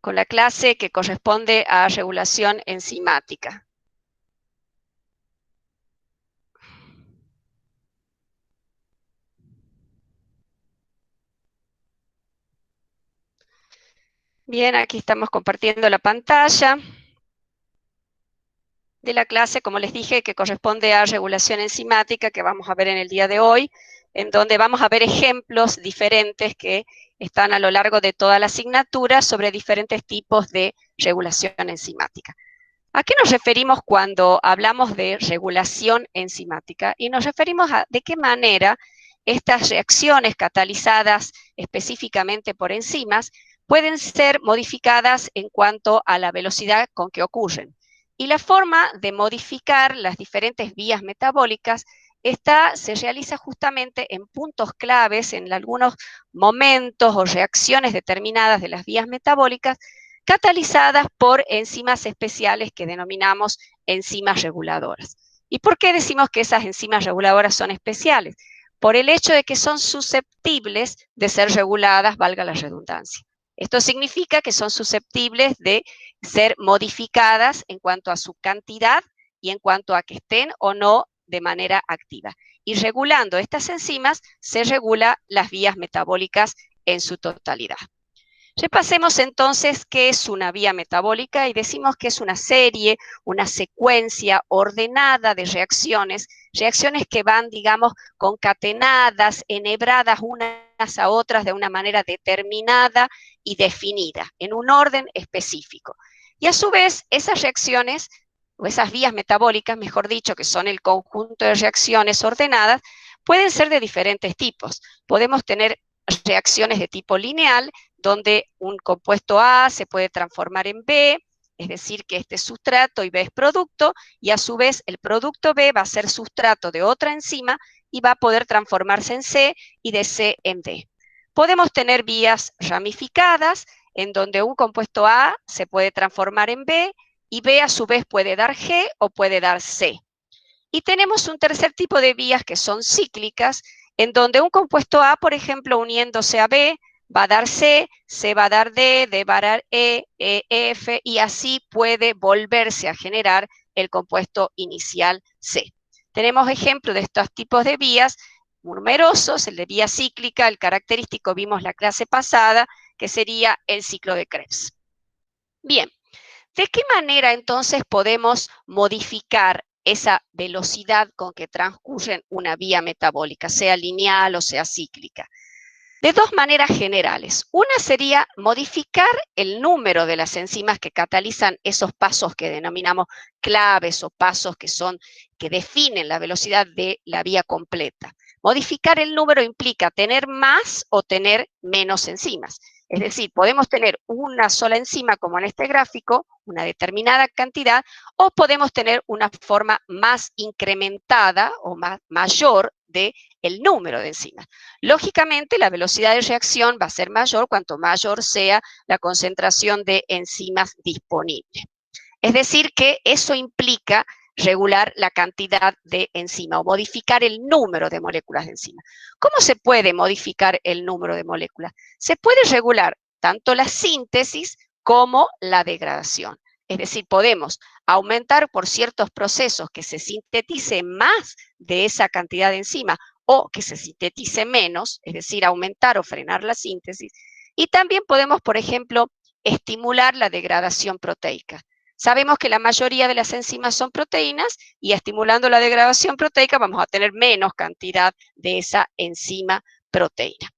con la clase que corresponde a regulación enzimática. Bien, aquí estamos compartiendo la pantalla de la clase, como les dije, que corresponde a regulación enzimática, que vamos a ver en el día de hoy, en donde vamos a ver ejemplos diferentes que están a lo largo de toda la asignatura sobre diferentes tipos de regulación enzimática. ¿A qué nos referimos cuando hablamos de regulación enzimática? Y nos referimos a de qué manera estas reacciones catalizadas específicamente por enzimas pueden ser modificadas en cuanto a la velocidad con que ocurren. Y la forma de modificar las diferentes vías metabólicas se realiza justamente en puntos claves, en algunos momentos o reacciones determinadas de las vías metabólicas, catalizadas por enzimas especiales que denominamos enzimas reguladoras. ¿Y por qué decimos que esas enzimas reguladoras son especiales? Por el hecho de que son susceptibles de ser reguladas, valga la redundancia. Esto significa que son susceptibles de ser modificadas en cuanto a su cantidad y en cuanto a que estén o no de manera activa. Y regulando estas enzimas se regula las vías metabólicas en su totalidad. Repasemos entonces qué es una vía metabólica y decimos que es una serie, una secuencia ordenada de reacciones que van, digamos, concatenadas, enhebradas unas a otras de una manera determinada y definida, en un orden específico. Y a su vez, esas reacciones, o esas vías metabólicas, mejor dicho, que son el conjunto de reacciones ordenadas, pueden ser de diferentes tipos. Podemos tener reacciones de tipo lineal, donde un compuesto A se puede transformar en B, es decir, que este es sustrato y B es producto, y a su vez el producto B va a ser sustrato de otra enzima y va a poder transformarse en C y de C en D. Podemos tener vías ramificadas, en donde un compuesto A se puede transformar en B y B a su vez puede dar G o puede dar C. Y tenemos un tercer tipo de vías que son cíclicas, en donde un compuesto A, por ejemplo, uniéndose a B, va a dar C, C va a dar D, D va a dar E, E, F, y así puede volverse a generar el compuesto inicial C. Tenemos ejemplos de estos tipos de vías numerosos, el de vía cíclica, el característico vimos la clase pasada, que sería el ciclo de Krebs. Bien, ¿de qué manera entonces podemos modificar esa velocidad con que transcurre una vía metabólica, sea lineal o sea cíclica? De dos maneras generales. Una sería modificar el número de las enzimas que catalizan esos pasos que denominamos claves o pasos que definen la velocidad de la vía completa. Modificar el número implica tener más o tener menos enzimas. Es decir, podemos tener una sola enzima, como en este gráfico, una determinada cantidad, o podemos tener una forma más incrementada o mayor de el número de enzimas. Lógicamente, la velocidad de reacción va a ser mayor cuanto mayor sea la concentración de enzimas disponible. Es decir, que eso implica regular la cantidad de enzima o modificar el número de moléculas de enzima. ¿Cómo se puede modificar el número de moléculas? Se puede regular tanto la síntesis como la degradación. Es decir, podemos aumentar por ciertos procesos que se sintetice más de esa cantidad de enzima o que se sintetice menos, es decir, aumentar o frenar la síntesis. Y también podemos, por ejemplo, estimular la degradación proteica. Sabemos que la mayoría de las enzimas son proteínas y estimulando la degradación proteica vamos a tener menos cantidad de esa enzima proteína.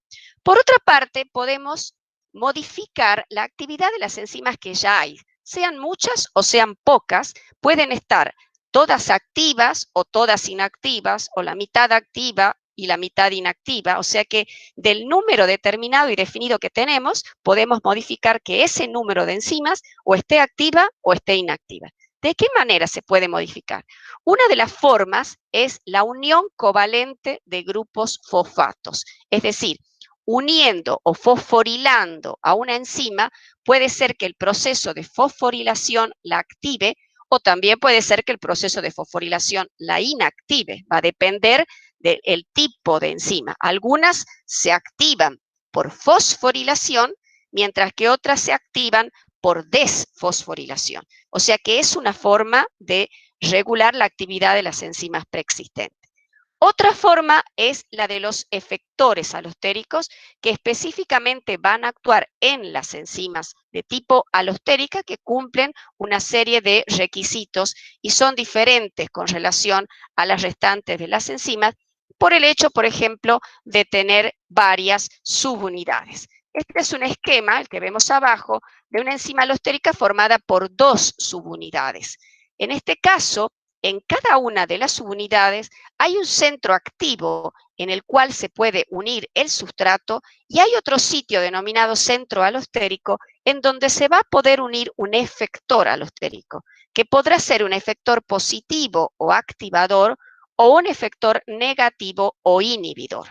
Por otra parte, podemos modificar la actividad de las enzimas que ya hay. Sean muchas o sean pocas, pueden estar todas activas o todas inactivas, o la mitad activa y la mitad inactiva, o sea que del número determinado y definido que tenemos, podemos modificar que ese número de enzimas o esté activa o esté inactiva. ¿De qué manera se puede modificar? Una de las formas es la unión covalente de grupos fosfatos, es decir, uniendo o fosforilando a una enzima, puede ser que el proceso de fosforilación la active o también puede ser que el proceso de fosforilación la inactive. Va a depender del tipo de enzima. Algunas se activan por fosforilación, mientras que otras se activan por desfosforilación. O sea que es una forma de regular la actividad de las enzimas preexistentes. Otra forma es la de los efectores alostéricos, que específicamente van a actuar en las enzimas de tipo alostérica que cumplen una serie de requisitos y son diferentes con relación a las restantes de las enzimas por el hecho, por ejemplo, de tener varias subunidades. Este es un esquema, el que vemos abajo, de una enzima alostérica formada por dos subunidades. En este caso, en cada una de las subunidades hay un centro activo en el cual se puede unir el sustrato y hay otro sitio denominado centro alostérico en donde se va a poder unir un efector alostérico, que podrá ser un efector positivo o activador o un efector negativo o inhibidor.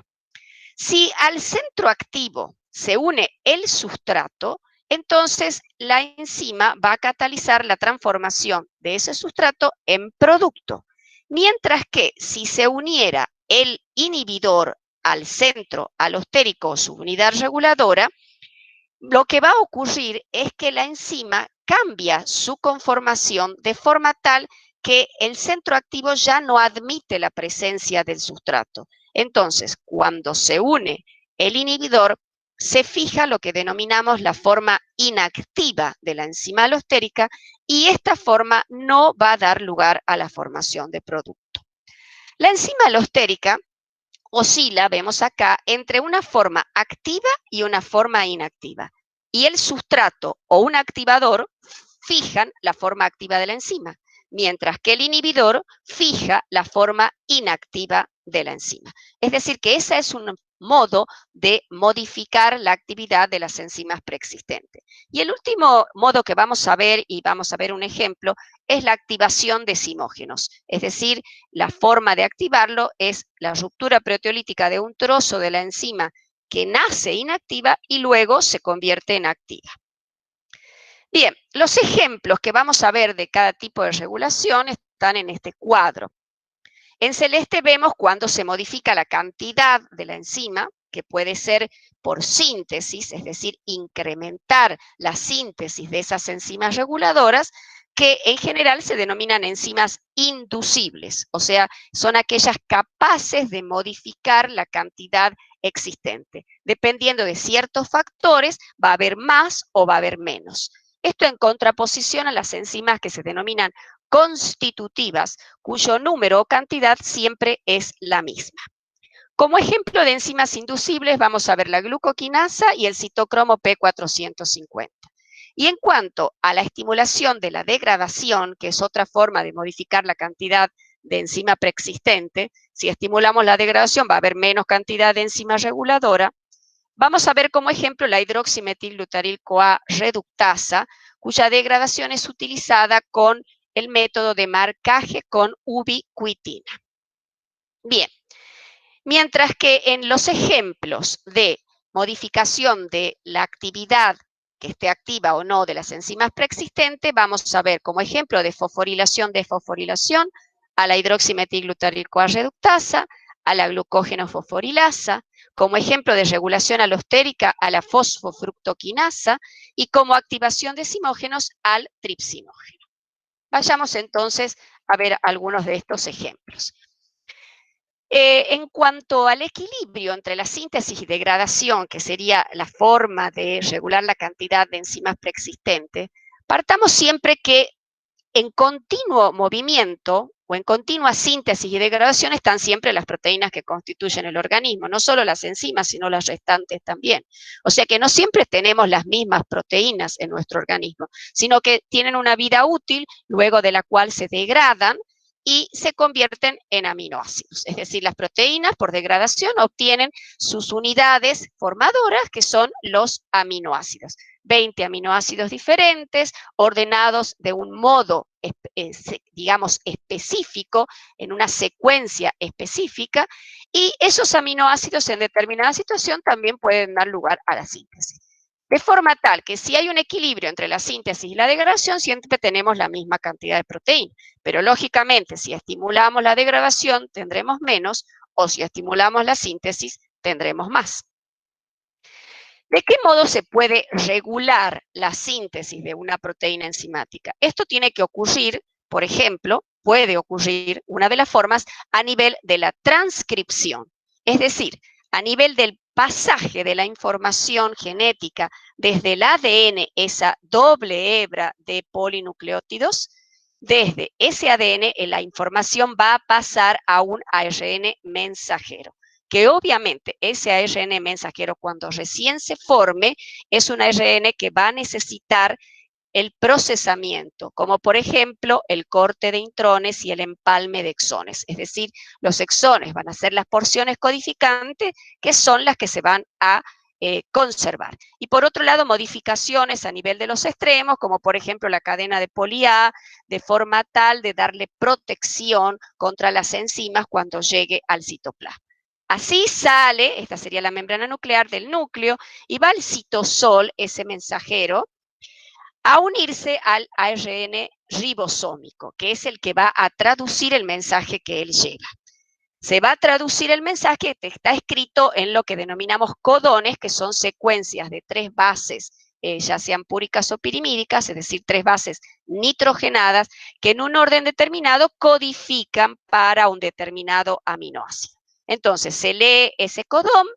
Si al centro activo se une el sustrato, entonces la enzima va a catalizar la transformación de ese sustrato en producto, mientras que si se uniera el inhibidor al centro alostérico o subunidad reguladora, lo que va a ocurrir es que la enzima cambia su conformación de forma tal que el centro activo ya no admite la presencia del sustrato. Entonces, cuando se une el inhibidor, se fija lo que denominamos la forma inactiva de la enzima alostérica y esta forma no va a dar lugar a la formación de producto. La enzima alostérica oscila, vemos acá, entre una forma activa y una forma inactiva. Y el sustrato o un activador fijan la forma activa de la enzima, mientras que el inhibidor fija la forma inactiva de la enzima. Es decir, que ese es un modo de modificar la actividad de las enzimas preexistentes. Y el último modo que vamos a ver, y vamos a ver un ejemplo, es la activación de simógenos. Es decir, la forma de activarlo es la ruptura proteolítica de un trozo de la enzima que nace inactiva y luego se convierte en activa. Bien, los ejemplos que vamos a ver de cada tipo de regulación están en este cuadro. En celeste vemos cuando se modifica la cantidad de la enzima, que puede ser por síntesis, es decir, incrementar la síntesis de esas enzimas reguladoras, que en general se denominan enzimas inducibles, o sea, son aquellas capaces de modificar la cantidad existente. Dependiendo de ciertos factores, va a haber más o va a haber menos. Esto en contraposición a las enzimas que se denominan constitutivas, cuyo número o cantidad siempre es la misma. Como ejemplo de enzimas inducibles vamos a ver la glucoquinasa y el citocromo P450. Y en cuanto a la estimulación de la degradación, que es otra forma de modificar la cantidad de enzima preexistente, si estimulamos la degradación va a haber menos cantidad de enzima reguladora. Vamos a ver como ejemplo la hidroximetilglutaryl-CoA reductasa, cuya degradación es utilizada con el método de marcaje con ubiquitina. Bien, mientras que en los ejemplos de modificación de la actividad que esté activa o no de las enzimas preexistentes, vamos a ver como ejemplo de fosforilación a la hidroximetilglutaryl-CoA reductasa, a la glucógeno fosforilasa, como ejemplo de regulación alostérica a la fosfofructoquinasa y como activación de simógenos al tripsinógeno. Vayamos entonces a ver algunos de estos ejemplos. En cuanto al equilibrio entre la síntesis y degradación, que sería la forma de regular la cantidad de enzimas preexistentes, partamos siempre que en continuo movimiento o en continua síntesis y degradación están siempre las proteínas que constituyen el organismo, no solo las enzimas, sino las restantes también. O sea que no siempre tenemos las mismas proteínas en nuestro organismo, sino que tienen una vida útil, luego de la cual se degradan y se convierten en aminoácidos. Es decir, las proteínas por degradación obtienen sus unidades formadoras, que son los aminoácidos. 20 aminoácidos diferentes, ordenados de un modo, digamos, específico, en una secuencia específica, y esos aminoácidos en determinada situación también pueden dar lugar a la síntesis. De forma tal que si hay un equilibrio entre la síntesis y la degradación, siempre tenemos la misma cantidad de proteína. Pero lógicamente, si estimulamos la degradación, tendremos menos, o si estimulamos la síntesis, tendremos más. ¿De qué modo se puede regular la síntesis de una proteína enzimática? Esto tiene que ocurrir, por ejemplo, puede ocurrir, una de las formas, a nivel de la transcripción, es decir, a nivel del pasaje de la información genética desde el ADN, esa doble hebra de polinucleótidos, desde ese ADN la información va a pasar a un ARN mensajero, que obviamente ese ARN mensajero cuando recién se forme es un ARN que va a necesitar el procesamiento, como por ejemplo el corte de intrones y el empalme de exones. Es decir, los exones van a ser las porciones codificantes que son las que se van a conservar. Y por otro lado, modificaciones a nivel de los extremos, como por ejemplo la cadena de poli A, de forma tal de darle protección contra las enzimas cuando llegue al citoplasma. Así sale, esta sería la membrana nuclear del núcleo, y va al citosol, ese mensajero, a unirse al ARN ribosómico, que es el que va a traducir el mensaje que él lleva. Se va a traducir el mensaje que está escrito en lo que denominamos codones, que son secuencias de 3 bases, ya sean púricas o pirimídicas, es decir, 3 bases nitrogenadas, que en un orden determinado codifican para un determinado aminoácido. Entonces, se lee ese codón.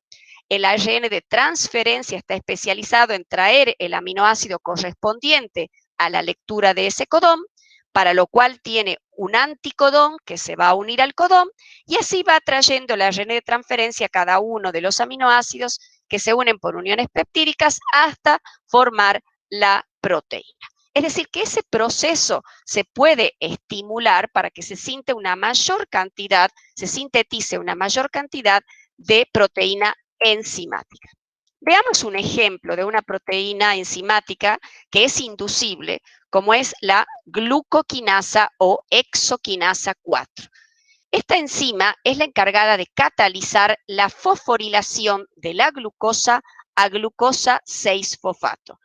El ARN de transferencia está especializado en traer el aminoácido correspondiente a la lectura de ese codón, para lo cual tiene un anticodón que se va a unir al codón, y así va trayendo el ARN de transferencia a cada uno de los aminoácidos que se unen por uniones peptídicas hasta formar la proteína. Es decir, que ese proceso se puede estimular para que se sintetice una mayor cantidad de proteína enzimática. Veamos un ejemplo de una proteína enzimática que es inducible, como es la glucoquinasa o exoquinasa 4. Esta enzima es la encargada de catalizar la fosforilación de la glucosa a glucosa 6-fosfato,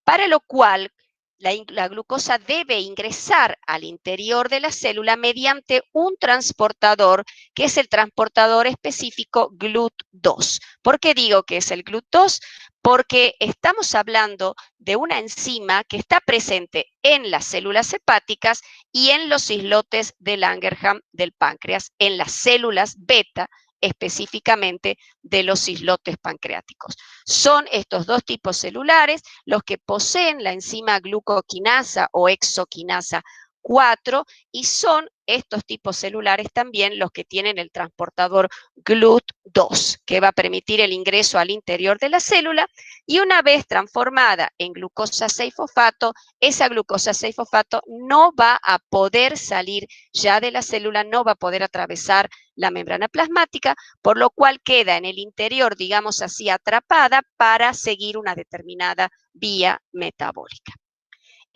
para lo cual la glucosa debe ingresar al interior de la célula mediante un transportador, que es el transportador específico GLUT2. ¿Por qué digo que es el GLUT2? Porque estamos hablando de una enzima que está presente en las células hepáticas y en los islotes de Langerhans del páncreas, en las células beta, específicamente de los islotes pancreáticos. Son estos dos tipos celulares los que poseen la enzima glucoquinasa o exoquinasa 4, y son estos tipos celulares también los que tienen el transportador GLUT2, que va a permitir el ingreso al interior de la célula, y una vez transformada en glucosa 6-fosfato, esa glucosa 6-fosfato no va a poder salir ya de la célula, no va a poder atravesar la membrana plasmática, por lo cual queda en el interior, digamos así, atrapada para seguir una determinada vía metabólica.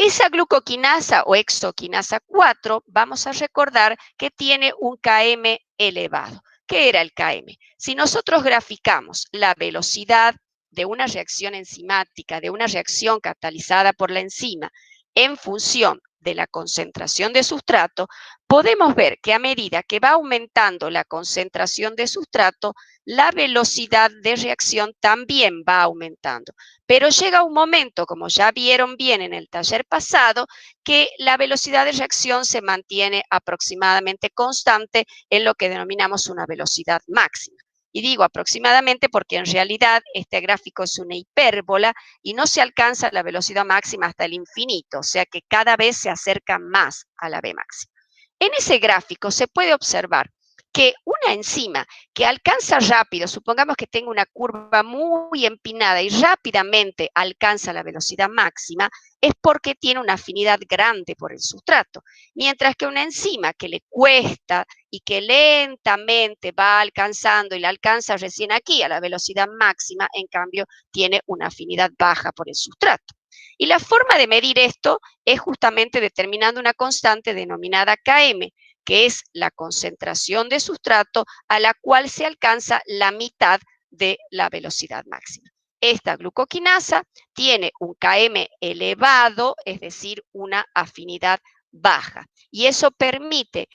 Esa glucoquinasa o exoquinasa 4, vamos a recordar que tiene un Km elevado. ¿Qué era el Km? Si nosotros graficamos la velocidad de una reacción enzimática, de una reacción catalizada por la enzima, en función de la concentración de sustrato, podemos ver que a medida que va aumentando la concentración de sustrato, la velocidad de reacción también va aumentando. Pero llega un momento, como ya vieron bien en el taller pasado, que la velocidad de reacción se mantiene aproximadamente constante en lo que denominamos una velocidad máxima. Y digo aproximadamente porque en realidad este gráfico es una hipérbola y no se alcanza la velocidad máxima hasta el infinito, o sea que cada vez se acerca más a la V máxima. En ese gráfico se puede observar que una enzima que alcanza rápido, supongamos que tenga una curva muy empinada y rápidamente alcanza la velocidad máxima, es porque tiene una afinidad grande por el sustrato, mientras que una enzima que le cuesta y que lentamente va alcanzando y la alcanza recién aquí a la velocidad máxima, en cambio tiene una afinidad baja por el sustrato. Y la forma de medir esto es justamente determinando una constante denominada Km, que es la concentración de sustrato a la cual se alcanza la mitad de la velocidad máxima. Esta glucoquinasa tiene un Km elevado, es decir, una afinidad baja, y eso permite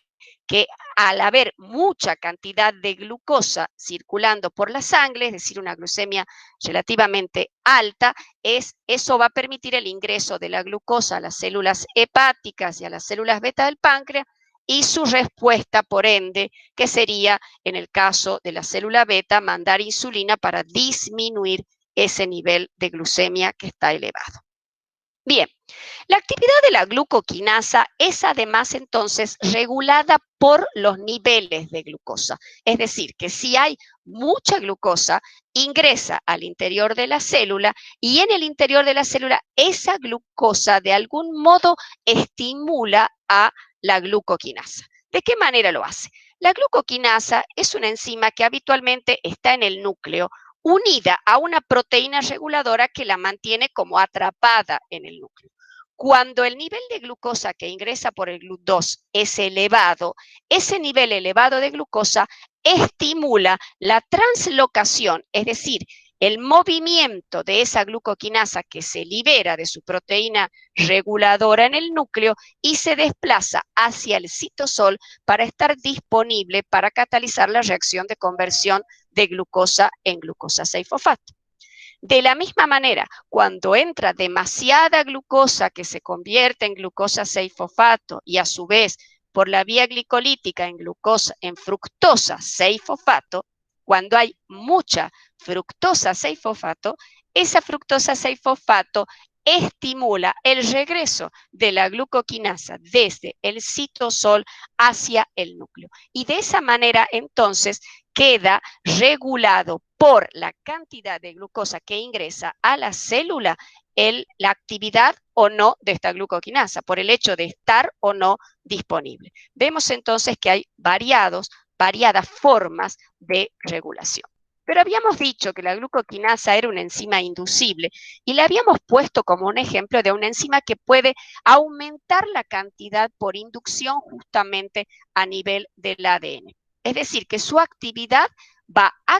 que al haber mucha cantidad de glucosa circulando por la sangre, es decir, una glucemia relativamente alta, eso va a permitir el ingreso de la glucosa a las células hepáticas y a las células beta del páncreas, y su respuesta, por ende, que sería, en el caso de la célula beta, mandar insulina para disminuir ese nivel de glucemia que está elevado. Bien, la actividad de la glucoquinasa es además entonces regulada por los niveles de glucosa. Es decir, que si hay mucha glucosa, ingresa al interior de la célula y en el interior de la célula esa glucosa de algún modo estimula a la glucoquinasa. ¿De qué manera lo hace? La glucoquinasa es una enzima que habitualmente está en el núcleo, unida a una proteína reguladora que la mantiene como atrapada en el núcleo. Cuando el nivel de glucosa que ingresa por el GLUT2 es elevado, ese nivel elevado de glucosa estimula la translocación, es decir, el movimiento de esa glucoquinasa que se libera de su proteína reguladora en el núcleo y se desplaza hacia el citosol para estar disponible para catalizar la reacción de conversión de glucosa en glucosa 6-fosfato. De la misma manera, cuando entra demasiada glucosa que se convierte en glucosa 6-fosfato y a su vez por la vía glicolítica en fructosa 6-fosfato, cuando hay mucha fructosa 6-fosfato, esa fructosa 6-fosfato estimula el regreso de la glucoquinasa desde el citosol hacia el núcleo. Y de esa manera, entonces, queda regulado por la cantidad de glucosa que ingresa a la célula la actividad o no de esta glucoquinasa, por el hecho de estar o no disponible. Vemos entonces que hay variadas formas de regulación. Pero habíamos dicho que la glucoquinasa era una enzima inducible y la habíamos puesto como un ejemplo de una enzima que puede aumentar la cantidad por inducción justamente a nivel del ADN. Es decir, que su actividad va a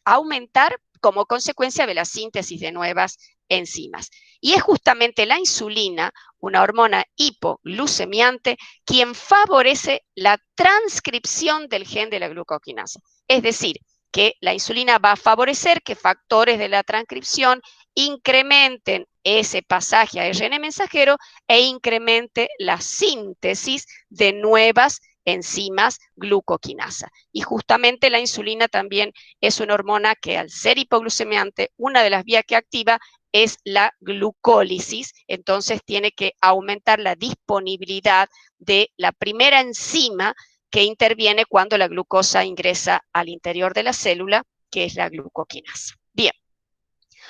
aumentar como consecuencia de la síntesis de nuevas enzimas. Y es justamente la insulina, una hormona hipoglucemiante, quien favorece la transcripción del gen de la glucoquinasa. Es decir, que la insulina va a favorecer que factores de la transcripción incrementen ese pasaje a ARN mensajero e incremente la síntesis de nuevas enzimas glucoquinasa. Y justamente la insulina también es una hormona que al ser hipoglucemiante, una de las vías que activa es la glucólisis, entonces tiene que aumentar la disponibilidad de la primera enzima que interviene cuando la glucosa ingresa al interior de la célula, que es la glucoquinasa. Bien,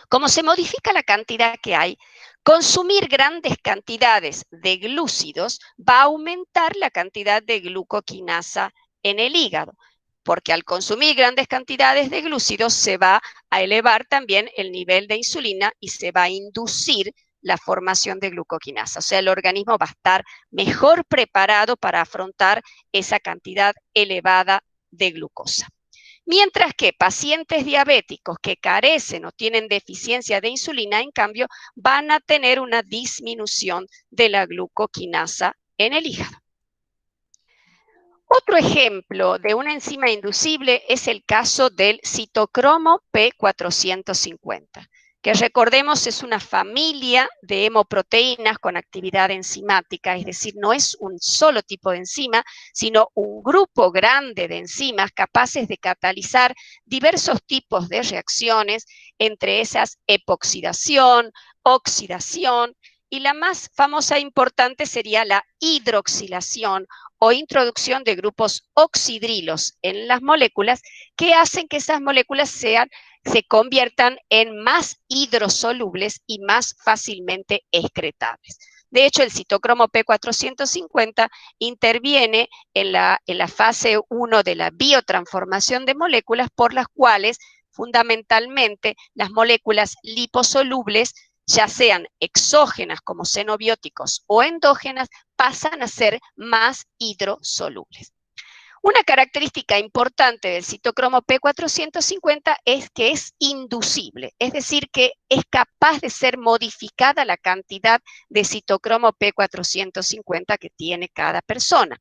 como se modifica la cantidad que hay, consumir grandes cantidades de glúcidos va a aumentar la cantidad de glucoquinasa en el hígado, porque al consumir grandes cantidades de glúcidos se va a elevar también el nivel de insulina y se va a inducir la formación de glucoquinasa. O sea, el organismo va a estar mejor preparado para afrontar esa cantidad elevada de glucosa. Mientras que pacientes diabéticos que carecen o tienen deficiencia de insulina, en cambio, van a tener una disminución de la glucoquinasa en el hígado. Otro ejemplo de una enzima inducible es el caso del citocromo P450, que recordemos es una familia de hemoproteínas con actividad enzimática, es decir, no es un solo tipo de enzima, sino un grupo grande de enzimas capaces de catalizar diversos tipos de reacciones, entre esas epoxidación, oxidación, y la más famosa e importante sería la hidroxilación o introducción de grupos oxidrilos en las moléculas que hacen que esas moléculas se conviertan en más hidrosolubles y más fácilmente excretables. De hecho, el citocromo P450 interviene en la fase 1 de la biotransformación de moléculas, por las cuales fundamentalmente las moléculas liposolubles, ya sean exógenas como xenobióticos o endógenas, pasan a ser más hidrosolubles. Una característica importante del citocromo P450 es que es inducible, es decir, que es capaz de ser modificada la cantidad de citocromo P450 que tiene cada persona.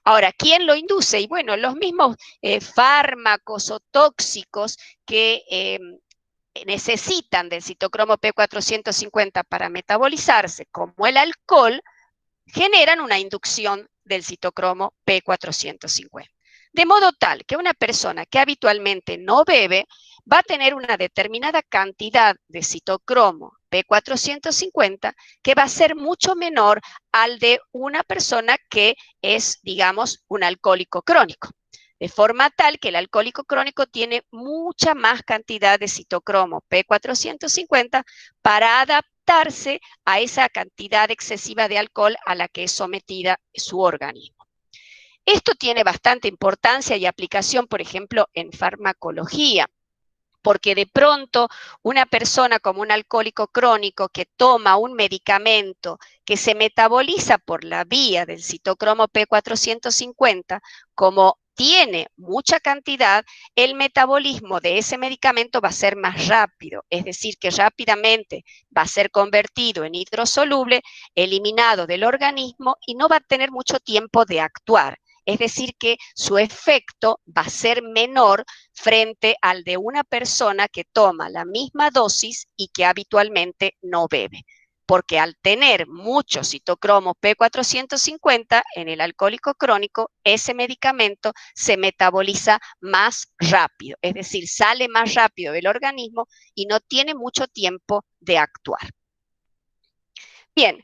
Ahora, ¿quién lo induce? Y bueno, los mismos fármacos o tóxicos que necesitan del citocromo P450 para metabolizarse, como el alcohol, generan una inducción del citocromo P450. De modo tal que una persona que habitualmente no bebe va a tener una determinada cantidad de citocromo P450 que va a ser mucho menor al de una persona que es, digamos, un alcohólico crónico. De forma tal que el alcohólico crónico tiene mucha más cantidad de citocromo P450 para adaptarse a esa cantidad excesiva de alcohol a la que es sometida su organismo. Esto tiene bastante importancia y aplicación, por ejemplo, en farmacología, porque de pronto una persona como un alcohólico crónico que toma un medicamento que se metaboliza por la vía del citocromo P450, como tiene mucha cantidad, el metabolismo de ese medicamento va a ser más rápido, es decir, que rápidamente va a ser convertido en hidrosoluble, eliminado del organismo y no va a tener mucho tiempo de actuar. Es decir, que su efecto va a ser menor frente al de una persona que toma la misma dosis y que habitualmente no bebe. Porque al tener mucho citocromo P450 en el alcohólico crónico, ese medicamento se metaboliza más rápido, es decir, sale más rápido del organismo y no tiene mucho tiempo de actuar. Bien,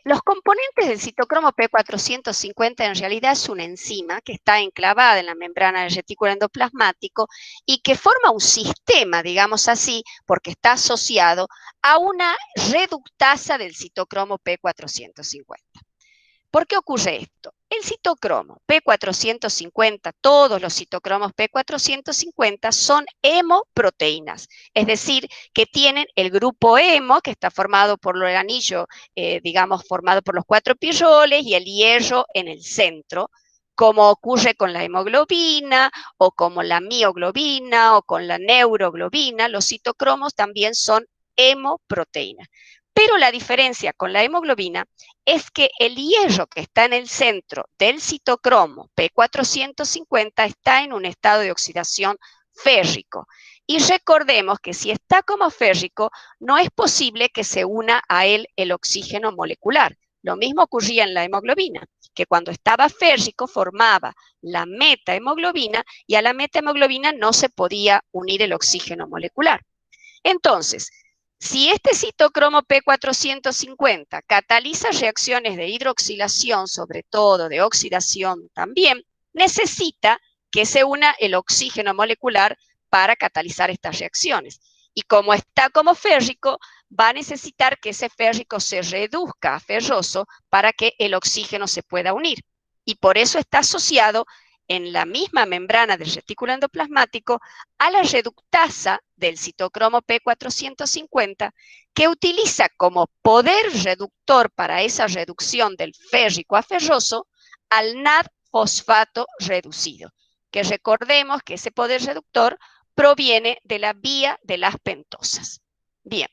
los componentes del citocromo P450 en realidad es una enzima que está enclavada en la membrana del retículo endoplasmático y que forma un sistema, digamos así, porque está asociado a una reductasa del citocromo P450. ¿Por qué ocurre esto? El citocromo P450, todos los citocromos P450 son hemoproteínas, es decir, que tienen el grupo hemo, que está formado por el anillo, digamos, formado por los 4 pirroles y el hierro en el centro, como ocurre con la hemoglobina, o como la mioglobina, o con la neuroglobina. Los citocromos también son hemoproteínas. Pero la diferencia con la hemoglobina es que el hierro que está en el centro del citocromo P450 está en un estado de oxidación férrico. Y recordemos que si está como férrico, no es posible que se una a él el oxígeno molecular. Lo mismo ocurría en la hemoglobina, que cuando estaba férrico formaba la metahemoglobina y a la metahemoglobina no se podía unir el oxígeno molecular. Entonces, si este citocromo P450 cataliza reacciones de hidroxilación, sobre todo de oxidación también, necesita que se una el oxígeno molecular para catalizar estas reacciones. Y como está como férrico, va a necesitar que ese férrico se reduzca a ferroso para que el oxígeno se pueda unir. Y por eso está asociado en la misma membrana del retículo endoplasmático a la reductasa del citocromo P450, que utiliza como poder reductor para esa reducción del férrico a ferroso al NAD-fosfato reducido, que recordemos que ese poder reductor proviene de la vía de las pentosas. Bien.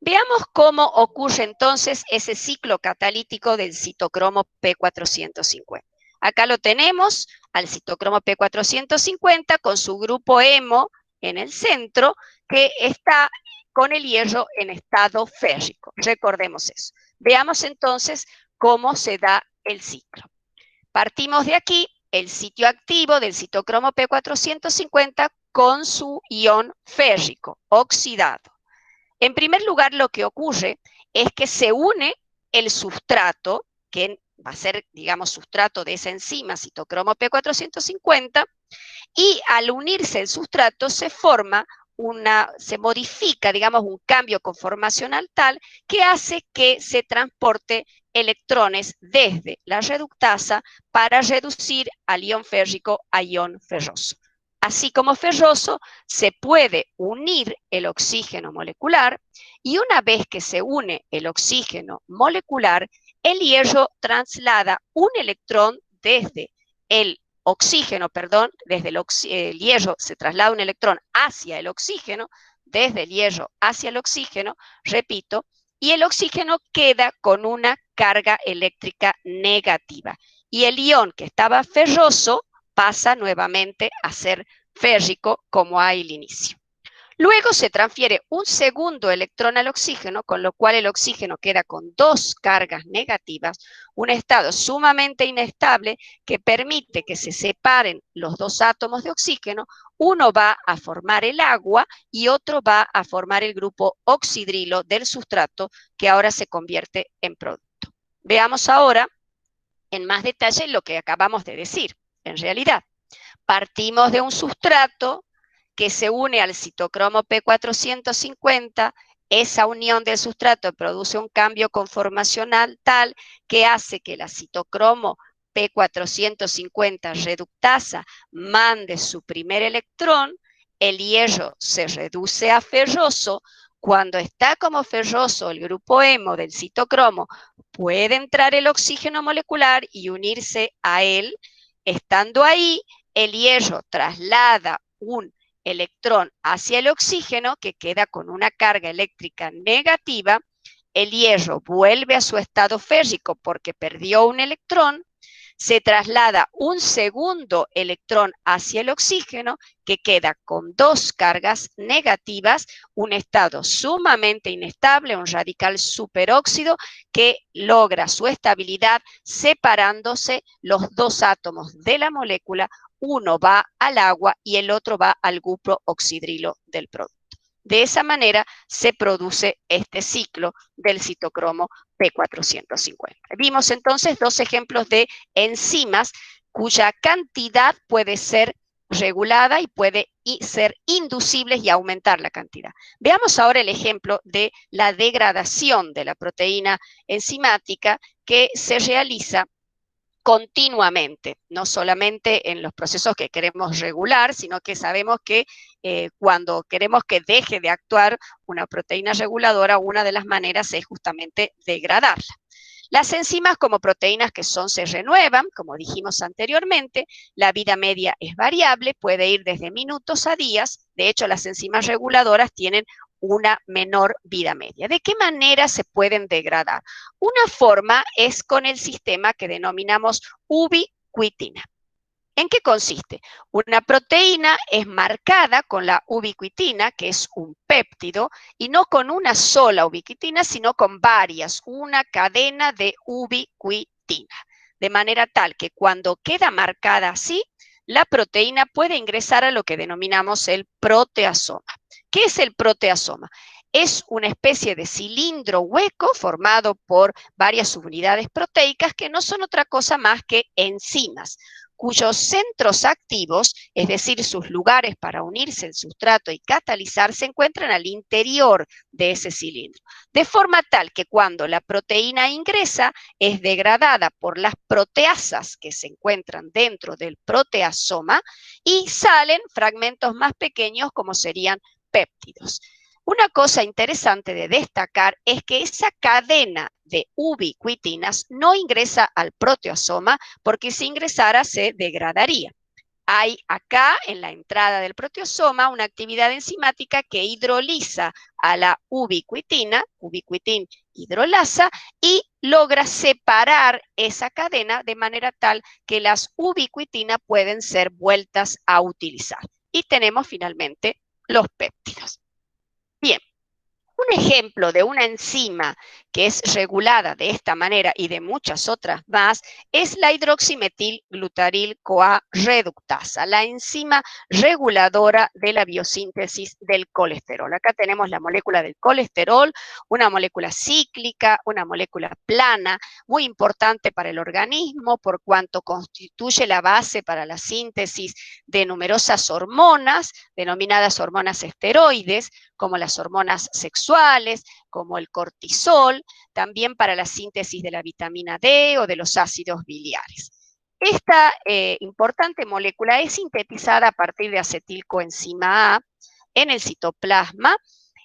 Veamos cómo ocurre entonces ese ciclo catalítico del citocromo P450. Acá lo tenemos al citocromo P450 con su grupo hemo en el centro, que está con el hierro en estado férrico. Recordemos eso. Veamos entonces cómo se da el ciclo. Partimos de aquí, el sitio activo del citocromo P450 con su ion férrico, oxidado. En primer lugar, lo que ocurre es que se une el sustrato, que va a ser, digamos, sustrato de esa enzima, citocromo P450, y al unirse el sustrato se modifica, digamos, un cambio conformacional tal que hace que se transporte electrones desde la reductasa para reducir al ion férrico a ion ferroso. Así como ferroso, se puede unir el oxígeno molecular y una vez que se une el oxígeno molecular, el hierro traslada un electrón desde el oxígeno, perdón, desde el hierro se traslada un electrón hacia el oxígeno, desde el hierro hacia el oxígeno, repito, y el oxígeno queda con una carga eléctrica negativa. Y el ion que estaba ferroso pasa nuevamente a ser férrico como al inicio. Luego se transfiere un segundo electrón al oxígeno, con lo cual el oxígeno queda con dos cargas negativas, un estado sumamente inestable que permite que se separen los dos átomos de oxígeno. Uno va a formar el agua y otro va a formar el grupo oxidrilo del sustrato, que ahora se convierte en producto. Veamos ahora en más detalle lo que acabamos de decir. En realidad, partimos de un sustrato que se une al citocromo P450, esa unión del sustrato produce un cambio conformacional tal que hace que la citocromo P450 reductasa mande su primer electrón, el hierro se reduce a ferroso. Cuando está como ferroso el grupo hemo del citocromo, puede entrar el oxígeno molecular y unirse a él. Estando ahí, el hierro traslada un electrón hacia el oxígeno, que queda con una carga eléctrica negativa. El hierro vuelve a su estado férrico porque perdió un electrón. Se traslada un segundo electrón hacia el oxígeno, que queda con dos cargas negativas, un estado sumamente inestable, un radical superóxido que logra su estabilidad separándose los dos átomos de la molécula. Uno va al agua y el otro va al grupo oxidrilo del producto. De esa manera se produce este ciclo del citocromo P450. Vimos entonces dos ejemplos de enzimas cuya cantidad puede ser regulada y puede ser inducibles y aumentar la cantidad. Veamos ahora el ejemplo de la degradación de la proteína enzimática que se realiza continuamente, no solamente en los procesos que queremos regular, sino que sabemos que cuando queremos que deje de actuar una proteína reguladora, una de las maneras es justamente degradarla. Las enzimas como proteínas que se renuevan, como dijimos anteriormente, la vida media es variable, puede ir desde minutos a días. De hecho, las enzimas reguladoras tienen una menor vida media. ¿De qué manera se pueden degradar? Una forma es con el sistema que denominamos ubiquitina. ¿En qué consiste? Una proteína es marcada con la ubiquitina, que es un péptido, y no con una sola ubiquitina, sino con varias, una cadena de ubiquitina. De manera tal que cuando queda marcada así, la proteína puede ingresar a lo que denominamos el proteasoma. ¿Qué es el proteasoma? Es una especie de cilindro hueco formado por varias subunidades proteicas que no son otra cosa más que enzimas, cuyos centros activos, es decir, sus lugares para unirse al sustrato y catalizar, se encuentran al interior de ese cilindro. De forma tal que cuando la proteína ingresa, es degradada por las proteasas que se encuentran dentro del proteasoma y salen fragmentos más pequeños como serían péptidos. Una cosa interesante de destacar es que esa cadena de ubiquitinas no ingresa al proteasoma, porque si ingresara se degradaría. Hay acá en la entrada del proteasoma una actividad enzimática que hidroliza a la ubiquitina, ubiquitin hidrolasa, y logra separar esa cadena de manera tal que las ubiquitinas pueden ser vueltas a utilizar. Y tenemos finalmente los péptidos. Bien, un ejemplo de una enzima que es regulada de esta manera y de muchas otras más es la hidroximetilglutaryl-CoA reductasa, la enzima reguladora de la biosíntesis del colesterol. Acá tenemos la molécula del colesterol, una molécula cíclica, una molécula plana, muy importante para el organismo por cuanto constituye la base para la síntesis de numerosas hormonas, denominadas hormonas esteroides, como las hormonas sexuales, como el cortisol, también para la síntesis de la vitamina D o de los ácidos biliares. Esta importante molécula es sintetizada a partir de acetilcoenzima A en el citoplasma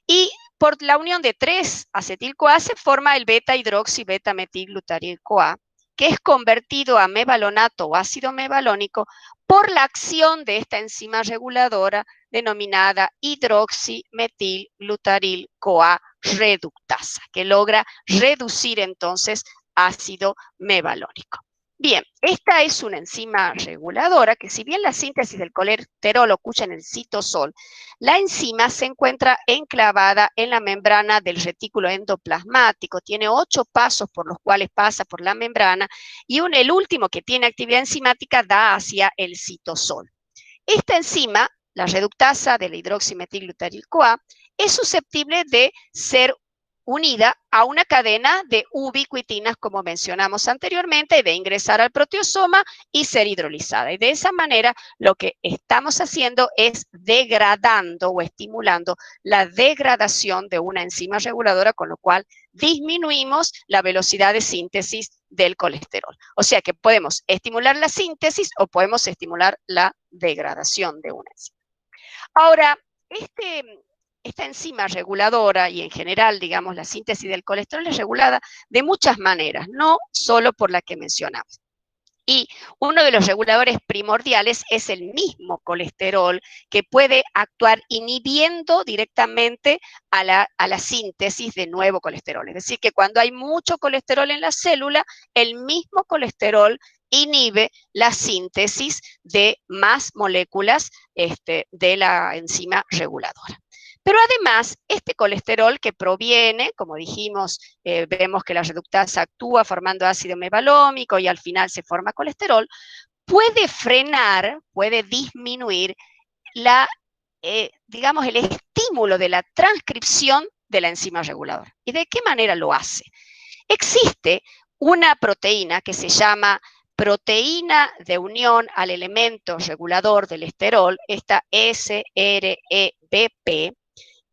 y por la unión de 3 acetil-CoA se forma el beta-hidroxi-beta-metilglutaryl-CoA, que es convertido a mevalonato o ácido mevalónico por la acción de esta enzima reguladora denominada hidroximetilglutaryl-CoA reductasa, que logra reducir entonces ácido mevalónico. Bien, esta es una enzima reguladora que, si bien la síntesis del colesterol ocurre en el citosol, la enzima se encuentra enclavada en la membrana del retículo endoplasmático, tiene 8 pasos por los cuales pasa por la membrana y el último, que tiene actividad enzimática, da hacia el citosol. Esta enzima, la reductasa de la hidroximetilglutaryl-CoA, es susceptible de ser unida a una cadena de ubiquitinas, como mencionamos anteriormente, y de ingresar al proteosoma y ser hidrolizada. Y de esa manera lo que estamos haciendo es degradando o estimulando la degradación de una enzima reguladora, con lo cual disminuimos la velocidad de síntesis del colesterol. O sea que podemos estimular la síntesis o podemos estimular la degradación de una enzima. Ahora, esta enzima reguladora y en general, digamos, la síntesis del colesterol es regulada de muchas maneras, no solo por la que mencionamos. Y uno de los reguladores primordiales es el mismo colesterol, que puede actuar inhibiendo directamente a la síntesis de nuevo colesterol. Es decir, que cuando hay mucho colesterol en la célula, el mismo colesterol inhibe la síntesis de más moléculas de la enzima reguladora. Pero además, este colesterol que proviene, como dijimos, vemos que la reductasa actúa formando ácido mevalómico y al final se forma colesterol, puede frenar, puede disminuir digamos, el estímulo de la transcripción de la enzima reguladora. ¿Y de qué manera lo hace? Existe una proteína que se llama proteína de unión al elemento regulador del esterol, esta SREBP.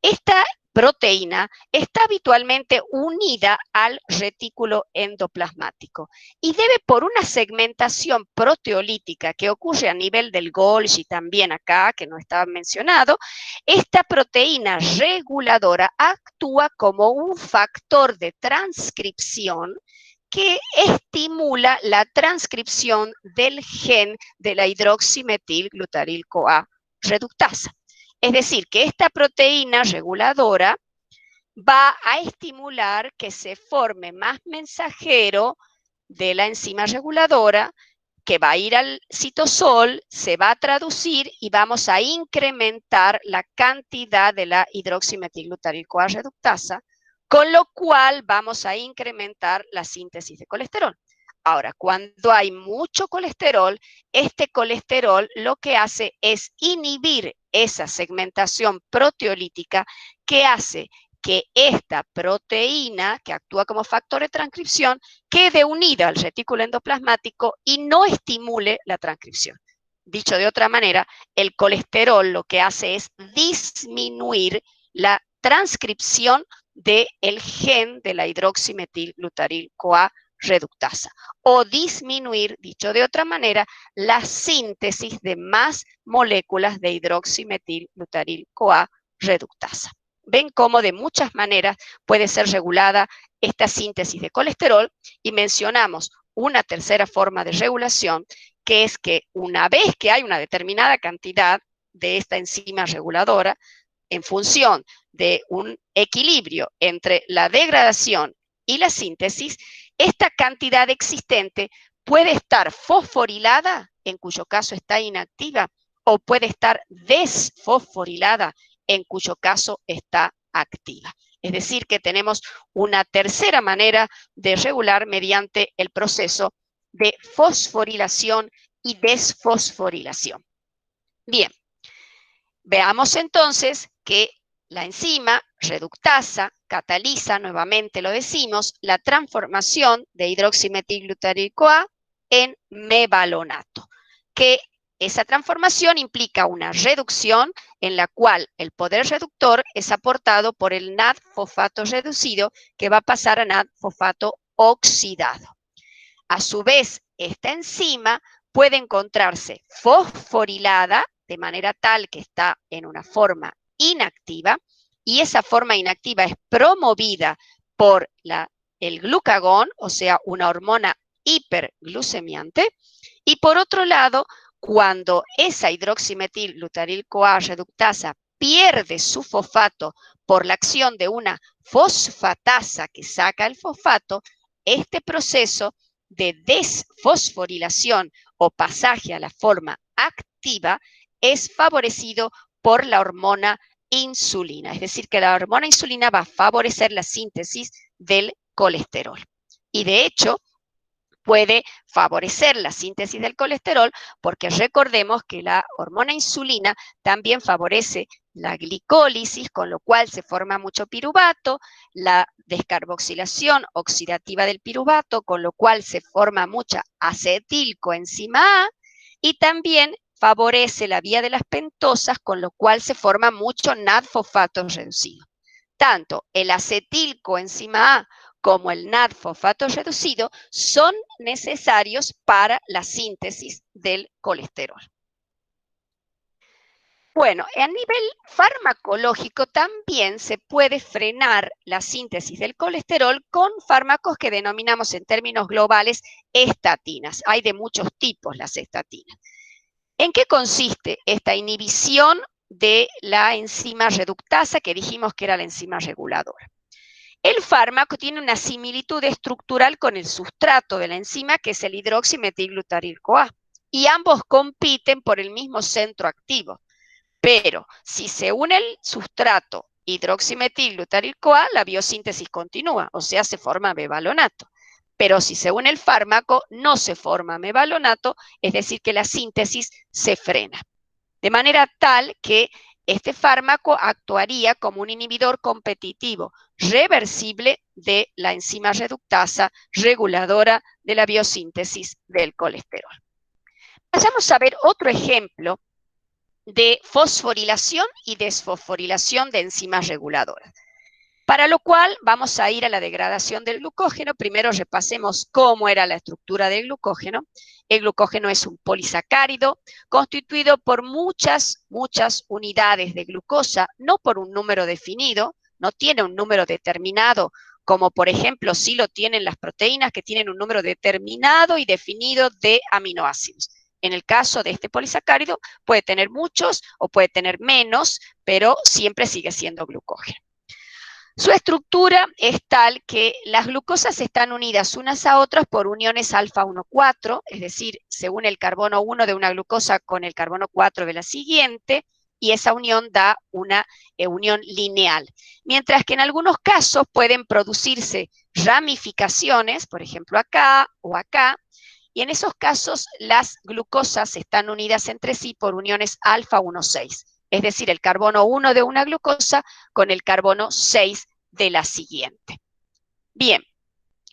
Esta proteína está habitualmente unida al retículo endoplasmático y debe, por una segmentación proteolítica que ocurre a nivel del Golgi también acá, que no estaba mencionado, esta proteína reguladora actúa como un factor de transcripción que estimula la transcripción del gen de la hidroximetilglutaryl-CoA reductasa. Es decir, que esta proteína reguladora va a estimular que se forme más mensajero de la enzima reguladora, que va a ir al citosol, se va a traducir y vamos a incrementar la cantidad de la hidroximetilglutaryl-CoA reductasa, con lo cual vamos a incrementar la síntesis de colesterol. Ahora, cuando hay mucho colesterol, este colesterol lo que hace es inhibir esa segmentación proteolítica que hace que esta proteína, que actúa como factor de transcripción, quede unida al retículo endoplasmático y no estimule la transcripción. Dicho de otra manera, el colesterol lo que hace es disminuir la transcripción del gen de la hidroximetilglutaryl-CoA reductasa, o disminuir, dicho de otra manera, la síntesis de más moléculas de hidroximetilglutaryl-CoA reductasa. Ven cómo de muchas maneras puede ser regulada esta síntesis de colesterol, y mencionamos una tercera forma de regulación, que es que una vez que hay una determinada cantidad de esta enzima reguladora, en función de un equilibrio entre la degradación y la síntesis, esta cantidad existente puede estar fosforilada, en cuyo caso está inactiva, o puede estar desfosforilada, en cuyo caso está activa. Es decir, que tenemos una tercera manera de regular mediante el proceso de fosforilación y desfosforilación. Bien, veamos entonces que la enzima reductasa cataliza, nuevamente lo decimos, la transformación de hidroximetilglutaryl-CoA en mevalonato, que esa transformación implica una reducción en la cual el poder reductor es aportado por el NAD-fosfato reducido, que va a pasar a NAD-fosfato oxidado. A su vez, esta enzima puede encontrarse fosforilada de manera tal que está en una forma inactiva, y esa forma inactiva es promovida por el glucagón, o sea, una hormona hiperglucemiante, y por otro lado, cuando esa hidroximetilglutaryl-CoA reductasa pierde su fosfato por la acción de una fosfatasa que saca el fosfato, este proceso de desfosforilación o pasaje a la forma activa es favorecido por la hormona insulina. Es decir, que la hormona insulina va a favorecer la síntesis del colesterol. Y de hecho, puede favorecer la síntesis del colesterol porque recordemos que la hormona insulina también favorece la glicólisis, con lo cual se forma mucho piruvato, la descarboxilación oxidativa del piruvato, con lo cual se forma mucha acetilcoenzima A, y también favorece la vía de las pentosas, con lo cual se forma mucho NAD-fosfato reducido. Tanto el acetilcoenzima A como el NAD-fosfato reducido son necesarios para la síntesis del colesterol. Bueno, a nivel farmacológico también se puede frenar la síntesis del colesterol con fármacos que denominamos en términos globales estatinas. Hay de muchos tipos las estatinas. ¿En qué consiste esta inhibición de la enzima reductasa que dijimos que era la enzima reguladora? El fármaco tiene una similitud estructural con el sustrato de la enzima, que es el hidroximetilglutarir-CoA, y ambos compiten por el mismo centro activo. Pero si se une el sustrato hidroximetilglutarir-CoA, la biosíntesis continúa, o sea, se forma mevalonato. Pero si se une el fármaco, no se forma mevalonato, es decir, que la síntesis se frena. De manera tal que este fármaco actuaría como un inhibidor competitivo reversible de la enzima reductasa reguladora de la biosíntesis del colesterol. Vayamos a ver otro ejemplo de fosforilación y desfosforilación de enzimas reguladoras. Para lo cual vamos a ir a la degradación del glucógeno. Primero repasemos cómo era la estructura del glucógeno. El glucógeno es un polisacárido constituido por muchas unidades de glucosa, no por un número definido, no tiene un número determinado, como por ejemplo sí lo tienen las proteínas, que tienen un número determinado y definido de aminoácidos. En el caso de este polisacárido puede tener muchos o puede tener menos, pero siempre sigue siendo glucógeno. Su estructura es tal que las glucosas están unidas unas a otras por uniones alfa 1,4, es decir, se une el carbono 1 de una glucosa con el carbono 4 de la siguiente, y esa unión da una unión lineal. Mientras que en algunos casos pueden producirse ramificaciones, por ejemplo acá o acá, y en esos casos las glucosas están unidas entre sí por uniones alfa 1,6. Es decir, el carbono 1 de una glucosa con el carbono 6 de la siguiente. Bien,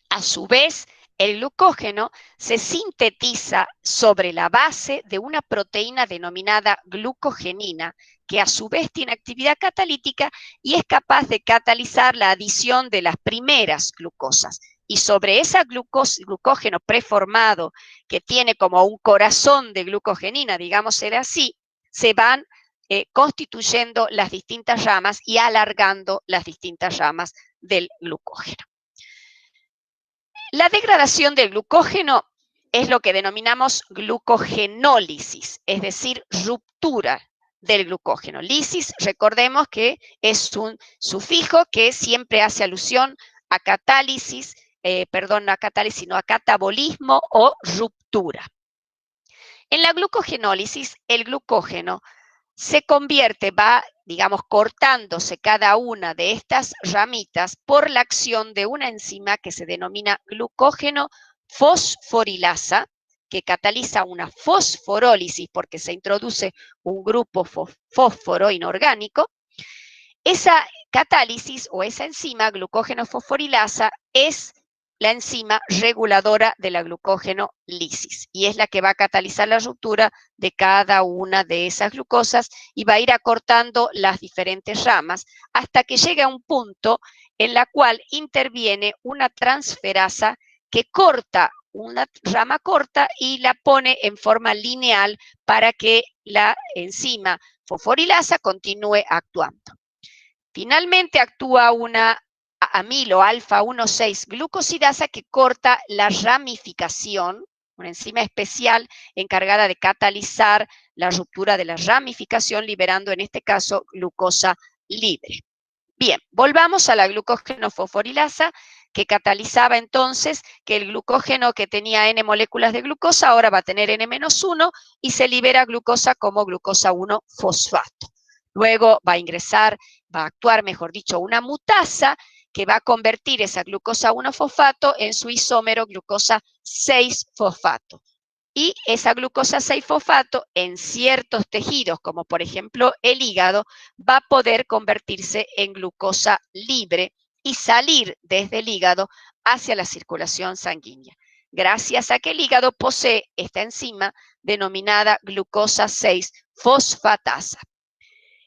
a su vez, el glucógeno se sintetiza sobre la base de una proteína denominada glucogenina, que a su vez tiene actividad catalítica y es capaz de catalizar la adición de las primeras glucosas. Y sobre ese glucógeno preformado, que tiene como un corazón de glucogenina, digamos ser así, se van constituyendo las distintas ramas y alargando las distintas ramas del glucógeno. La degradación del glucógeno es lo que denominamos glucogenólisis, es decir, ruptura del glucógeno. Lisis, recordemos que es un sufijo que siempre hace alusión a catálisis, no a catálisis, sino a catabolismo o ruptura. En la glucogenólisis, el glucógeno se convierte, va, digamos, cortándose cada una de estas ramitas por la acción de una enzima que se denomina glucógeno fosforilasa, que cataliza una fosforólisis porque se introduce un grupo fósforo inorgánico. Esa catálisis o esa enzima glucógeno fosforilasa es la enzima reguladora de la glucógeno lisis y es la que va a catalizar la ruptura de cada una de esas glucosas y va a ir acortando las diferentes ramas hasta que llegue a un punto en la cual interviene una transferasa que corta una rama corta y la pone en forma lineal para que la enzima fosforilasa continúe actuando. Finalmente actúa una amilo alfa 1,6 glucosidasa que corta la ramificación, una enzima especial encargada de catalizar la ruptura de la ramificación, liberando en este caso glucosa libre. Bien, volvamos a la glucógeno fosforilasa, que catalizaba entonces que el glucógeno que tenía N moléculas de glucosa ahora va a tener N-1 y se libera glucosa como glucosa 1-fosfato. Luego va a actuar, mejor dicho, una mutasa que va a convertir esa glucosa 1-fosfato en su isómero glucosa 6-fosfato. Y esa glucosa 6-fosfato en ciertos tejidos, como por ejemplo el hígado, va a poder convertirse en glucosa libre y salir desde el hígado hacia la circulación sanguínea, gracias a que el hígado posee esta enzima denominada glucosa 6-fosfatasa.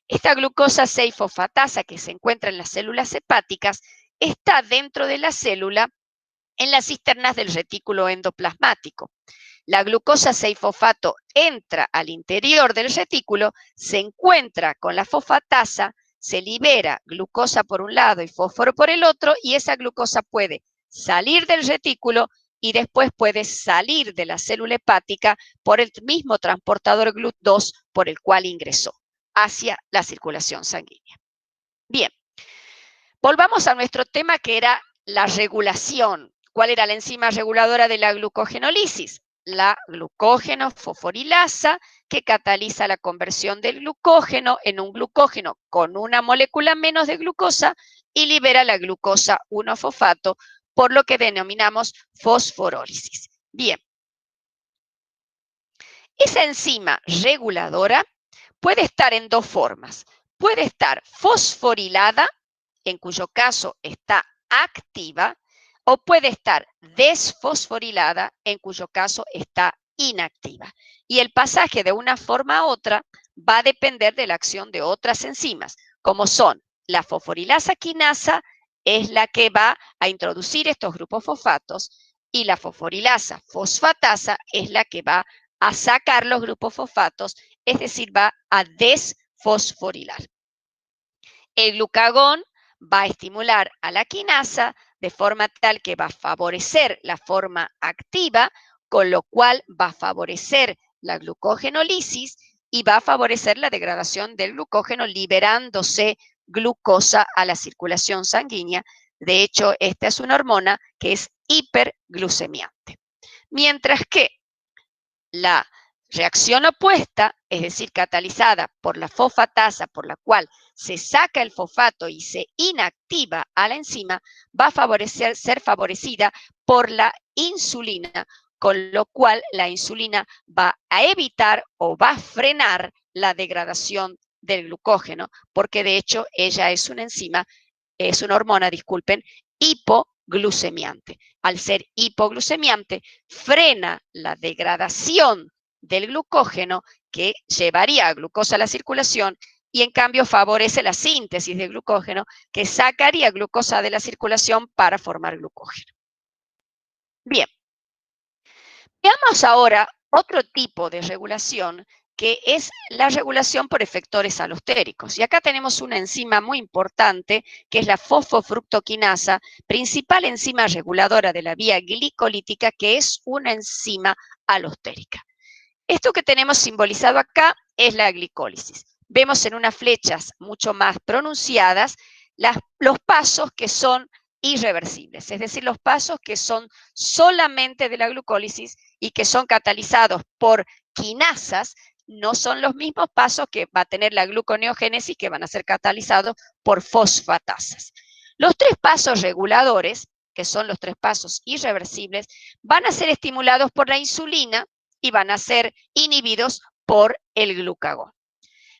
Esta glucosa 6-fosfatasa que se encuentra en las células hepáticas está dentro de la célula en las cisternas del retículo endoplasmático. La glucosa 6-fosfato entra al interior del retículo, se encuentra con la fosfatasa, se libera glucosa por un lado y fósforo por el otro, y esa glucosa puede salir del retículo y después puede salir de la célula hepática por el mismo transportador GLUT2 por el cual ingresó hacia la circulación sanguínea. Bien, volvamos a nuestro tema, que era la regulación. ¿Cuál era la enzima reguladora de la glucogenólisis? La glucógeno fosforilasa, que cataliza la conversión del glucógeno en un glucógeno con una molécula menos de glucosa y libera la glucosa 1-fosfato, por lo que denominamos fosforólisis. Bien, esa enzima reguladora puede estar en dos formas. Puede estar fosforilada, en cuyo caso está activa, o puede estar desfosforilada, en cuyo caso está inactiva. Y el pasaje de una forma a otra va a depender de la acción de otras enzimas, como son la fosforilasa quinasa, es la que va a introducir estos grupos fosfatos, y la fosforilasa fosfatasa es la que va a sacar los grupos fosfatos, es decir, va a desfosforilar. El glucagón va a estimular a la quinasa de forma tal que va a favorecer la forma activa, con lo cual va a favorecer la glucogenólisis y va a favorecer la degradación del glucógeno, liberándose glucosa a la circulación sanguínea. De hecho, esta es una hormona que es hiperglucemiante. Mientras que la reacción opuesta, es decir, catalizada por la fosfatasa, por la cual se saca el fosfato y se inactiva a la enzima, va a ser favorecida por la insulina, con lo cual la insulina va a evitar o va a frenar la degradación del glucógeno, porque de hecho ella es una enzima, es una hormona, disculpen, hipoglucemiante. Al ser hipoglucemiante, frena la degradación del glucógeno, que llevaría a glucosa a la circulación, y en cambio favorece la síntesis de glucógeno, que sacaría glucosa de la circulación para formar glucógeno. Bien, veamos ahora otro tipo de regulación, que es la regulación por efectores alostéricos. Y acá tenemos una enzima muy importante, que es la fosfofructoquinasa, principal enzima reguladora de la vía glicolítica, que es una enzima alostérica. Esto que tenemos simbolizado acá es la glicólisis. Vemos en unas flechas mucho más pronunciadas los pasos que son irreversibles, es decir, los pasos que son solamente de la glucólisis y que son catalizados por quinasas, no son los mismos pasos que va a tener la gluconeogénesis, que van a ser catalizados por fosfatasas. Los tres pasos reguladores, que son los tres pasos irreversibles, van a ser estimulados por la insulina y van a ser inhibidos por el glucagón.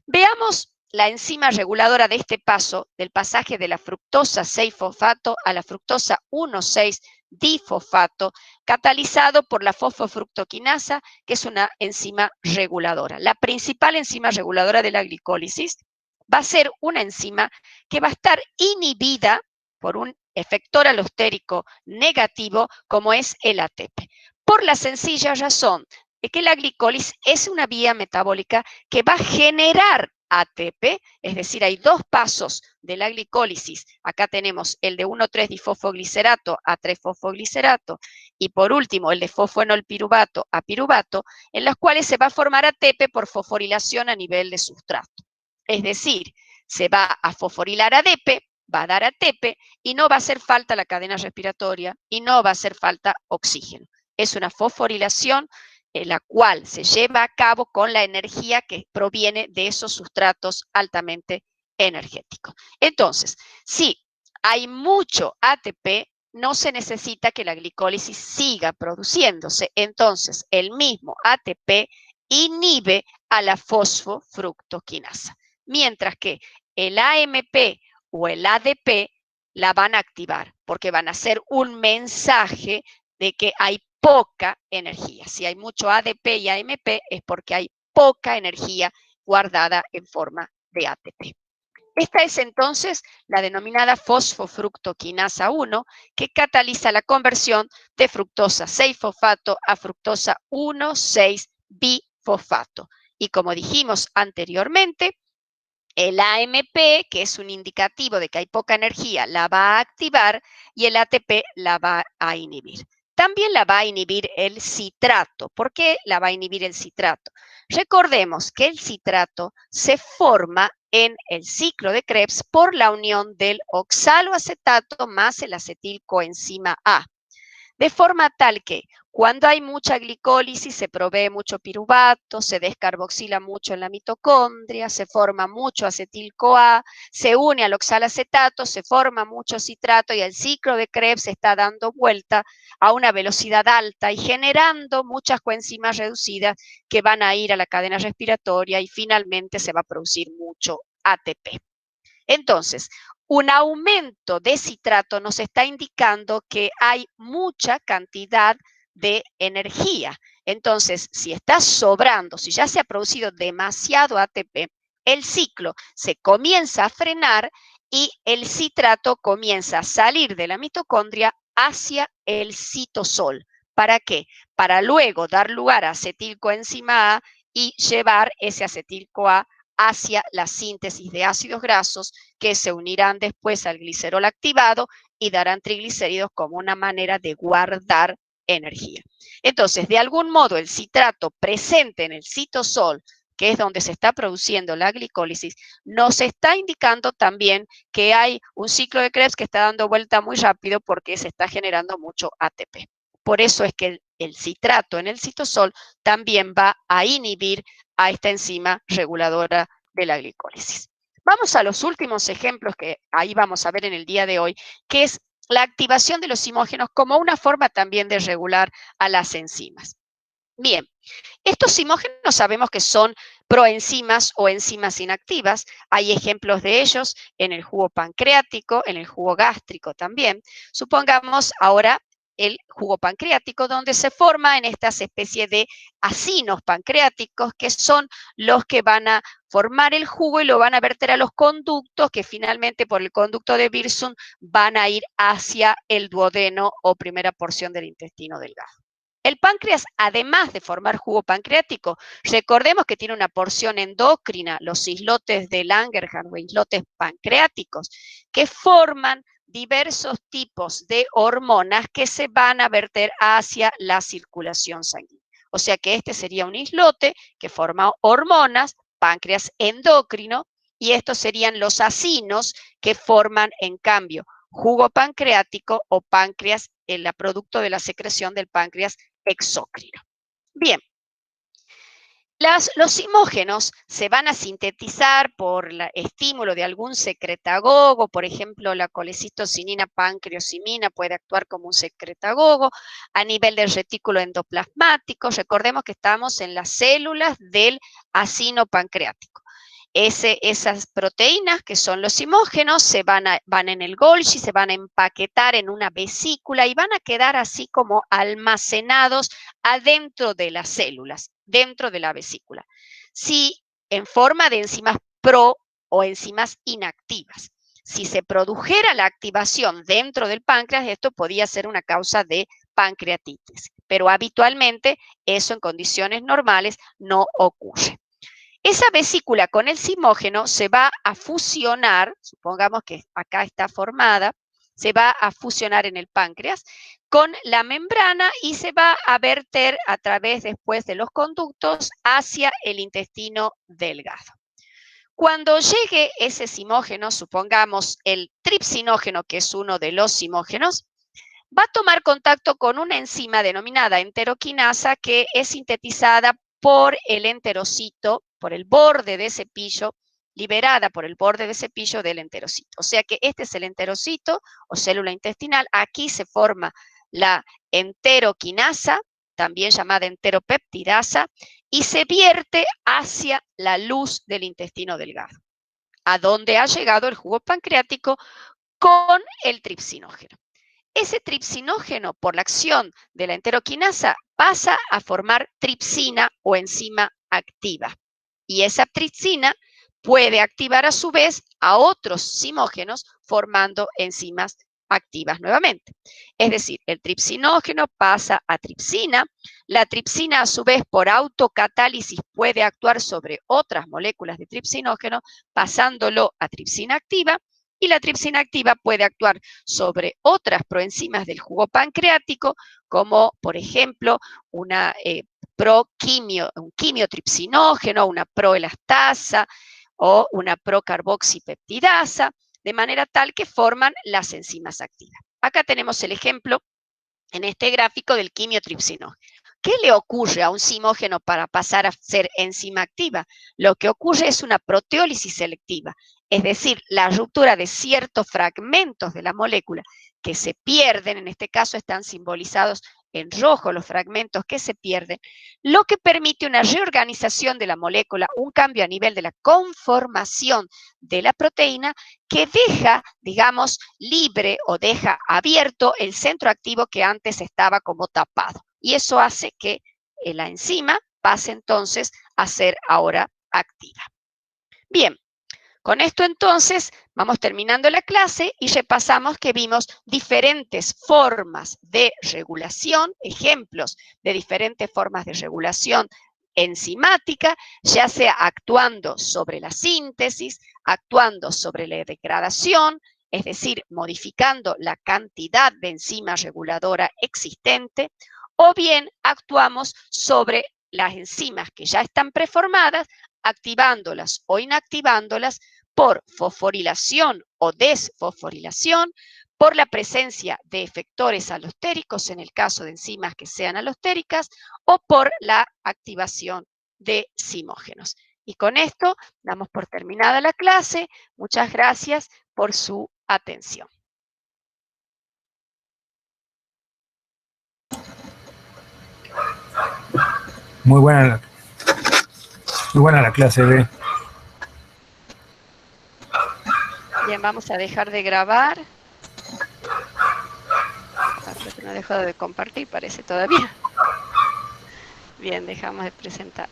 Veamos la enzima reguladora de este paso, del pasaje de la fructosa 6-fosfato a la fructosa 1,6-difosfato, catalizado por la fosfofructoquinasa, que es una enzima reguladora. La principal enzima reguladora de la glicólisis va a ser una enzima que va a estar inhibida por un efector alostérico negativo, como es el ATP, por la sencilla razón de que la glicólisis es una vía metabólica que va a generar ATP, es decir, hay dos pasos de la glicólisis. Acá tenemos el de 1,3-difosfoglicerato a 3-fosfoglicerato, y por último el de fosfoenolpiruvato a piruvato, en los cuales se va a formar ATP por fosforilación a nivel de sustrato. Es decir, se va a fosforilar ADP, va a dar ATP y no va a hacer falta la cadena respiratoria y no va a hacer falta oxígeno. Es una fosforilación la cual se lleva a cabo con la energía que proviene de esos sustratos altamente energéticos. Entonces, si hay mucho ATP, no se necesita que la glicólisis siga produciéndose. Entonces, el mismo ATP inhibe a la fosfofructoquinasa, mientras que el AMP o el ADP la van a activar, porque van a hacer un mensaje de que hay poca energía. Si hay mucho ADP y AMP es porque hay poca energía guardada en forma de ATP. Esta es entonces la denominada fosfofructoquinasa 1, que cataliza la conversión de fructosa 6-fosfato a fructosa 1,6-bifosfato. Y como dijimos anteriormente, el AMP, que es un indicativo de que hay poca energía, la va a activar y el ATP la va a inhibir. También la va a inhibir el citrato. ¿Por qué la va a inhibir el citrato? Recordemos que el citrato se forma en el ciclo de Krebs por la unión del oxaloacetato más el acetilcoenzima A. De forma tal que cuando hay mucha glicólisis se provee mucho piruvato, se descarboxila mucho en la mitocondria, se forma mucho acetil-CoA, se une al oxalacetato, se forma mucho citrato y el ciclo de Krebs está dando vuelta a una velocidad alta y generando muchas coenzimas reducidas que van a ir a la cadena respiratoria y finalmente se va a producir mucho ATP. Entonces, un aumento de citrato nos está indicando que hay mucha cantidad de energía. Entonces, si está sobrando, si ya se ha producido demasiado ATP, el ciclo se comienza a frenar y el citrato comienza a salir de la mitocondria hacia el citosol. ¿Para qué? Para luego dar lugar a acetilcoenzima A y llevar ese acetil-CoA hacia la síntesis de ácidos grasos que se unirán después al glicerol activado y darán triglicéridos como una manera de guardar energía. Entonces, de algún modo, el citrato presente en el citosol, que es donde se está produciendo la glicólisis, nos está indicando también que hay un ciclo de Krebs que está dando vuelta muy rápido porque se está generando mucho ATP. Por eso es que el citrato en el citosol también va a inhibir a esta enzima reguladora de la glicólisis. Vamos a los últimos ejemplos que ahí vamos a ver en el día de hoy, que es la activación de los simógenos como una forma también de regular a las enzimas. Bien, estos simógenos sabemos que son proenzimas o enzimas inactivas. Hay ejemplos de ellos en el jugo pancreático, en el jugo gástrico también. Supongamos ahora el jugo pancreático, donde se forma en estas especies de acinos pancreáticos, que son los que van a formar el jugo y lo van a verter a los conductos, que finalmente por el conducto de Wirsung van a ir hacia el duodeno o primera porción del intestino delgado. El páncreas, además de formar jugo pancreático, recordemos que tiene una porción endocrina, los islotes de Langerhans o islotes pancreáticos, que forman diversos tipos de hormonas que se van a verter hacia la circulación sanguínea. O sea que este sería un islote que forma hormonas, páncreas endocrino, y estos serían los acinos que forman, en cambio, jugo pancreático o páncreas, el producto de la secreción del páncreas exócrino. Bien, los simógenos se van a sintetizar por el estímulo de algún secretagogo, por ejemplo, la colecistocinina pancreosimina puede actuar como un secretagogo a nivel del retículo endoplasmático. Recordemos que estamos en las células del acino pancreático. Esas proteínas, que son los simógenos, van en el Golgi, se van a empaquetar en una vesícula y van a quedar así como almacenados adentro de las células, dentro de la vesícula. Sí, en forma de enzimas pro o enzimas inactivas. Si se produjera la activación dentro del páncreas, esto podía ser una causa de pancreatitis, pero habitualmente eso en condiciones normales no ocurre. Esa vesícula con el simógeno se va a fusionar, supongamos que acá está formada, se va a fusionar en el páncreas con la membrana y se va a verter a través después de los conductos hacia el intestino delgado. Cuando llegue ese simógeno, supongamos el tripsinógeno, que es uno de los simógenos, va a tomar contacto con una enzima denominada enteroquinasa que es sintetizada por el enterocito, por el borde de cepillo, liberada por el borde de cepillo del enterocito. O sea que este es el enterocito o célula intestinal. Aquí se forma la enteroquinasa, también llamada enteropeptidasa, y se vierte hacia la luz del intestino delgado, a donde ha llegado el jugo pancreático con el tripsinógeno. Ese tripsinógeno, por la acción de la enteroquinasa, pasa a formar tripsina o enzima activa. Y esa tripsina puede activar a su vez a otros simógenos formando enzimas activas nuevamente. Es decir, el tripsinógeno pasa a tripsina, la tripsina a su vez por autocatálisis puede actuar sobre otras moléculas de tripsinógeno pasándolo a tripsina activa, y la tripsina activa puede actuar sobre otras proenzimas del jugo pancreático, como por ejemplo una un quimiotripsinógeno, una proelastasa o una procarboxipeptidasa, de manera tal que forman las enzimas activas. Acá tenemos el ejemplo en este gráfico del quimiotripsinógeno. ¿Qué le ocurre a un simógeno para pasar a ser enzima activa? Lo que ocurre es una proteólisis selectiva, es decir, la ruptura de ciertos fragmentos de la molécula que se pierden, en este caso están simbolizados en rojo los fragmentos que se pierden, lo que permite una reorganización de la molécula, un cambio a nivel de la conformación de la proteína que deja, digamos, libre o deja abierto el centro activo que antes estaba como tapado. Y eso hace que la enzima pase entonces a ser ahora activa. Bien, con esto entonces vamos terminando la clase y repasamos que vimos diferentes formas de regulación, ejemplos de diferentes formas de regulación enzimática, ya sea actuando sobre la síntesis, actuando sobre la degradación, es decir, modificando la cantidad de enzima reguladora existente, o bien actuamos sobre las enzimas que ya están preformadas, activándolas o inactivándolas por fosforilación o desfosforilación, por la presencia de efectores alostéricos en el caso de enzimas que sean alostéricas, o por la activación de simógenos. Y con esto damos por terminada la clase. Muchas gracias por su atención. Muy buena la clase, B. Bien, vamos a dejar de grabar. No dejo de compartir, parece todavía. Bien, dejamos de presentar.